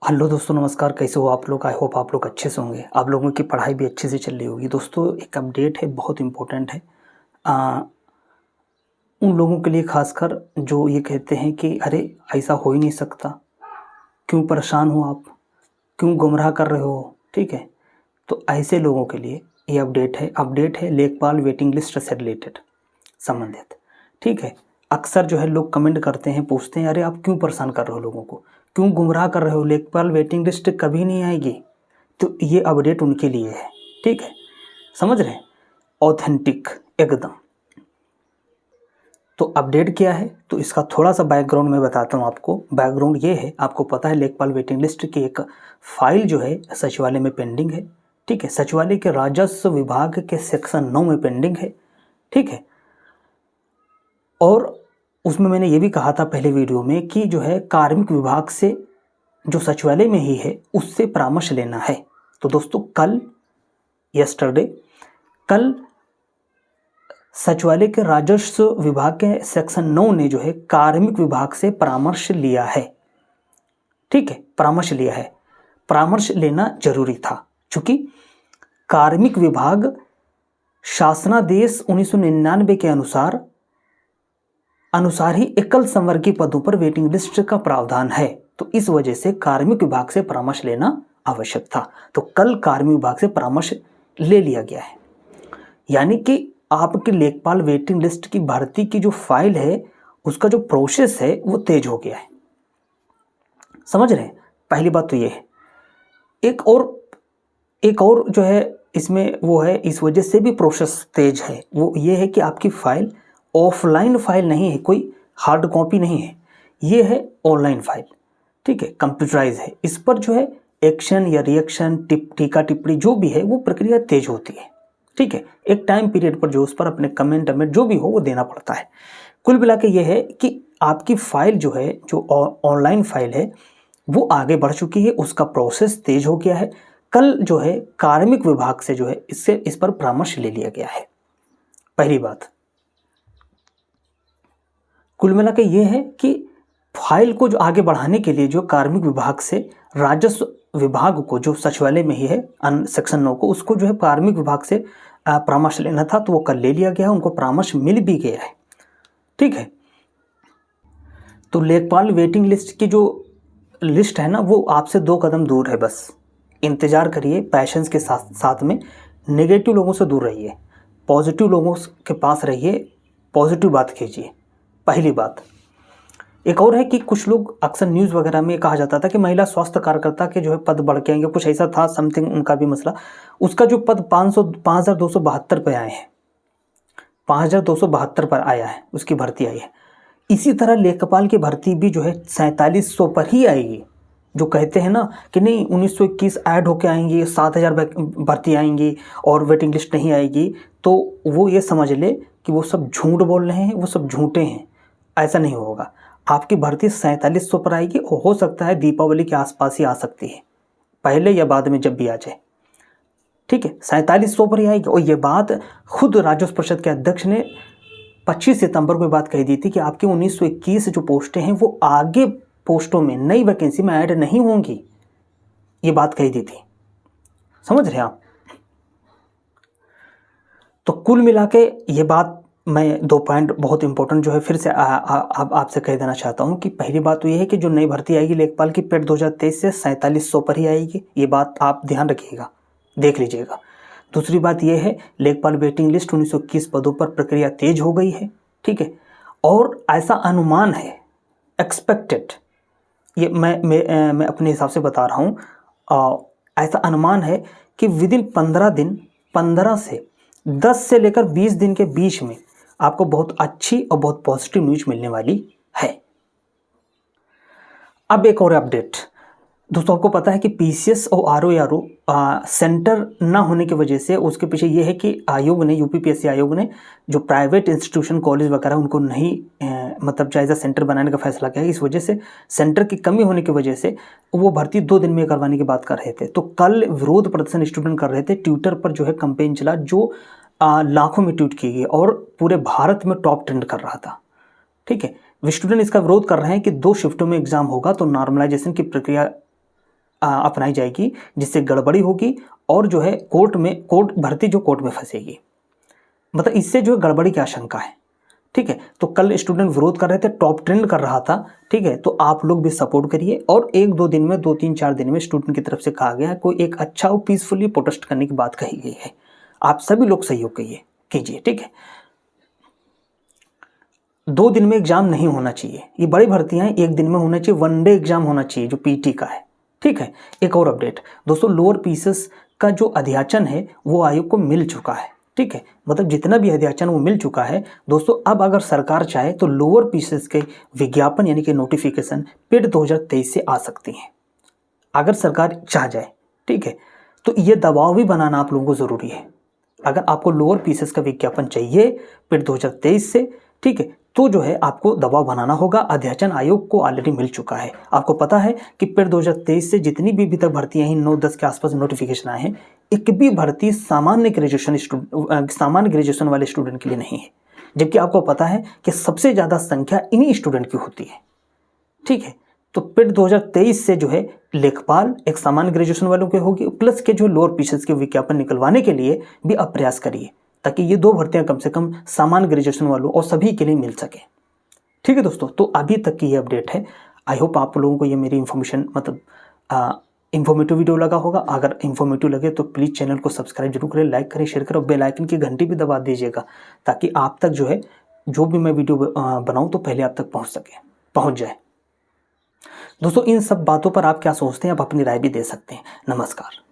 Hello दोस्तों, नमस्कार। कैसे हो आप लोग? आई होप आप लोग अच्छे से होंगे। आप लोगों की पढ़ाई भी अच्छे से चल रही होगी। दोस्तों, एक अपडेट है, बहुत इम्पोर्टेंट है। आ, उन लोगों के लिए खासकर जो ये कहते हैं कि अरे ऐसा हो ही नहीं सकता, क्यों परेशान हो आप, क्यों गुमराह कर रहे हो, ठीक है। तो ऐसे लोगों के लिए ये अपडेट है लेखपाल वेटिंग लिस्ट से रिलेटेड संबंधित, ठीक है। अक्सर जो है लोग कमेंट करते हैं, पूछते हैं अरे आप क्यों परेशान कर रहे हो लोगों को, क्यों गुमराह कर रहे हो, लेखपाल वेटिंग लिस्ट कभी नहीं आएगी। तो ये अपडेट उनके लिए है, ठीक है। समझ रहे हैं? ऑथेंटिक एकदम। तो अपडेट क्या है, तो इसका थोड़ा सा बैकग्राउंड मैं बताता हूँ आपको। बैकग्राउंड ये है, आपको पता है लेखपाल वेटिंग लिस्ट की एक फाइल जो है सचिवालय में पेंडिंग है, ठीक है। सचिवालय के राजस्व विभाग के सेक्शन 9 में पेंडिंग है, ठीक है। और उसमें मैंने ये भी कहा था पहले वीडियो में कि जो है कार्मिक विभाग से जो सचिवालय में ही है उससे परामर्श लेना है। तो दोस्तों कल सचिवालय के राजस्व विभाग के सेक्शन 9 ने जो है कार्मिक विभाग से परामर्श लिया है, ठीक है। परामर्श लेना जरूरी था, क्योंकि कार्मिक विभाग शासनादेश 1999 के अनुसार ही एकल संवर्गीय पदों पर वेटिंग लिस्ट का प्रावधान है। तो इस वजह से कार्मिक विभाग से परामर्श लेना आवश्यक था। तो कल कार्मिक विभाग से परामर्श ले लिया गया है, यानी कि आपकी लेखपाल वेटिंग लिस्ट की भर्ती की जो फाइल है उसका जो प्रोसेस है वो तेज हो गया है। समझ रहे हैं? पहली बात तो ये है। एक और जो है इसमें वो है, इस वजह से भी प्रोसेस तेज है, वो ये है कि आपकी फाइल ऑफलाइन फाइल नहीं है, कोई हार्ड कॉपी नहीं है, ये है ऑनलाइन फाइल, ठीक है। कंप्यूटराइज है। इस पर जो है एक्शन या रिएक्शन, टीका टिप्पणी जो भी है वो प्रक्रिया तेज होती है, ठीक है। एक टाइम पीरियड पर जो उस पर अपने कमेंट जो भी हो वो देना पड़ता है। कुल मिला के ये है कि आपकी फाइल जो है, जो ऑनलाइन फाइल है वो आगे बढ़ चुकी है, उसका प्रोसेस तेज हो गया है। कल जो है कार्मिक विभाग से जो है इस पर परामर्श ले लिया गया है। पहली बात। कुल मिला के ये है कि फाइल को जो आगे बढ़ाने के लिए जो कार्मिक विभाग से राजस्व विभाग को, जो सचिवालय में ही है सेक्शन 9 को, उसको जो है कार्मिक विभाग से परामर्श लेना था, तो वो कल ले लिया गया, उनको परामर्श मिल भी गया है, ठीक है। तो लेखपाल वेटिंग लिस्ट की जो लिस्ट है ना, वो आपसे 2 कदम दूर है। बस इंतजार करिए पैशंस के साथ में। नेगेटिव लोगों से दूर रहिए, पॉजिटिव लोगों के पास रहिए, पॉजिटिव बात कीजिए। पहली बात। एक और है कि कुछ लोग अक्सर न्यूज़ वगैरह में कहा जाता था कि महिला स्वास्थ्य कार्यकर्ता के जो है पद बढ़ के आएंगे, कुछ ऐसा था समथिंग उनका भी मसला। उसका जो पद 5272 पे आए हैं, 5272 पर आया है, उसकी भर्ती आई है। इसी तरह लेखपाल की भर्ती भी जो है 4700 पर ही आएगी। जो कहते हैं ना कि नहीं 1921 ऐड होके आएंगी, 7000 भर्ती आएंगी और वेटिंग लिस्ट नहीं आएगी, तो वो ये समझ ले कि वो सब झूठ बोल रहे हैं, वो सब झूठे हैं। ऐसा नहीं होगा। आपकी भर्ती 4700 पर आएगी और हो सकता है दीपावली के आसपास ही आ सकती है, पहले या बाद में जब भी आ जाए, ठीक है। 4700 पर ही आएगी। और ये बात खुद राजस्व परिषद के अध्यक्ष ने 25 सितंबर को बात कही दी थी कि आपकी 1921 जो पोस्टें हैं वो आगे पोस्टों में नई वैकेंसी में ऐड नहीं होंगी, ये बात कही दी थी। समझ रहे हैं आप? तो कुल मिला के ये बात, मैं 2 पॉइंट बहुत इंपॉर्टेंट जो है फिर से आपसे कह देना चाहता हूँ कि पहली बात तो ये है कि जो नई भर्ती आएगी लेखपाल की पेड 2023 से 4700 पर ही आएगी, ये बात आप ध्यान रखिएगा, देख लीजिएगा। दूसरी बात यह है लेखपाल वेटिंग लिस्ट 1921 पदों पर प्रक्रिया तेज हो गई है, ठीक है। और ऐसा अनुमान है, एक्सपेक्टेड, ये मैं अपने हिसाब से बता रहा हूँ, ऐसा अनुमान है कि विदिन 15 दिन, 15 से 10 से लेकर 20 दिन के बीच में आपको बहुत अच्छी और बहुत पॉजिटिव न्यूज मिलने वाली है। अब एक और अपडेट दोस्तों, आपको पता है कि पीसीएस और आरओ सेंटर ना होने की वजह से उसके पीछे ये है कि आयोग ने, यूपीपीएससी आयोग ने जो प्राइवेट इंस्टीट्यूशन कॉलेज वगैरह उनको नहीं मतलब जायज़ा सेंटर बनाने का फैसला किया है। इस वजह से सेंटर की कमी होने की वजह से वो भर्ती 2 दिन में करवाने की बात कर रहे थे। तो कल विरोध प्रदर्शन स्टूडेंट कर रहे थे, ट्विटर पर जो है कंपेन चला, जो लाखों में ट्वीट की गई और पूरे भारत में टॉप ट्रेंड कर रहा था, ठीक है। स्टूडेंट इसका विरोध कर रहे हैं कि 2 शिफ्टों में एग्जाम होगा तो नॉर्मलाइजेशन की प्रक्रिया अपनाई जाएगी जिससे गड़बड़ी होगी और जो है कोर्ट भर्ती जो कोर्ट में फंसेगी, मतलब इससे जो है गड़बड़ी की आशंका है। ठीक है, तो कल स्टूडेंट विरोध कर रहे थे, टॉप ट्रेंड कर रहा था। ठीक है, तो आप लोग भी सपोर्ट करिए और 1-2 दिन में 2-3-4 दिन में स्टूडेंट की तरफ से कहा गया है कोई एक अच्छा और पीसफुली प्रोटेस्ट करने की बात कही गई है। आप सभी लोग सहयोग कीजिए। ठीक है, 2 दिन में एग्जाम नहीं होना चाहिए, ये बड़ी भर्तियां 1 दिन में होना चाहिए, 1 डे एग्जाम होना चाहिए जो पीटी का है। ठीक है, एक और अपडेट दोस्तों, लोअर पीसेस का जो अध्याचन है वो आयोग को मिल चुका है। ठीक है, मतलब जितना भी अध्याचन वो मिल चुका है दोस्तों। अब अगर सरकार चाहे तो लोअर पीसेस के विज्ञापन यानी कि नोटिफिकेशन पेड 2023 से आ सकती हैं, अगर सरकार चाह जाए। ठीक है, तो ये दबाव भी बनाना आप लोगों को ज़रूरी है। अगर आपको लोअर पीसेस का विज्ञापन चाहिए पेड 2023 से, ठीक है, तो जो है आपको दबाव बनाना होगा। अध्याचन आयोग को ऑलरेडी मिल चुका है। आपको पता है कि पेड 2023 से जितनी भी अभी तक भर्तियां हैं 9-10 के आसपास नोटिफिकेशन आए हैं, एक भी भर्ती सामान्य ग्रेजुएशन वाले स्टूडेंट के लिए नहीं है, जबकि आपको पता है कि सबसे ज़्यादा संख्या इन्हीं स्टूडेंट की होती है। ठीक है, तो पेड 2023 से जो है लेखपाल एक सामान्य ग्रेजुएशन वालों के होगी, प्लस के जो लोअर पीसेस के विज्ञापन निकलवाने के लिए भी आप प्रयास करिए ताकि ये 2 भर्तियां कम से कम सामान्य ग्रेजुएशन वालों और सभी के लिए मिल सके। ठीक है दोस्तों, तो अभी तक की ये अपडेट है। आई होप आप लोगों को ये मेरी इन्फॉर्मेशन मतलब इन्फॉर्मेटिव वीडियो लगा होगा। अगर इन्फॉर्मेटिव लगे तो प्लीज़ चैनल को सब्सक्राइब जरूर करें, लाइक करें, शेयर करें और बेल आइकन की घंटी भी दबा दीजिएगा ताकि आप तक जो है जो भी मैं वीडियो बनाऊँ तो पहले आप तक पहुँच जाए। दोस्तों इन सब बातों पर आप क्या सोचते हैं, आप अपनी राय भी दे सकते हैं। नमस्कार।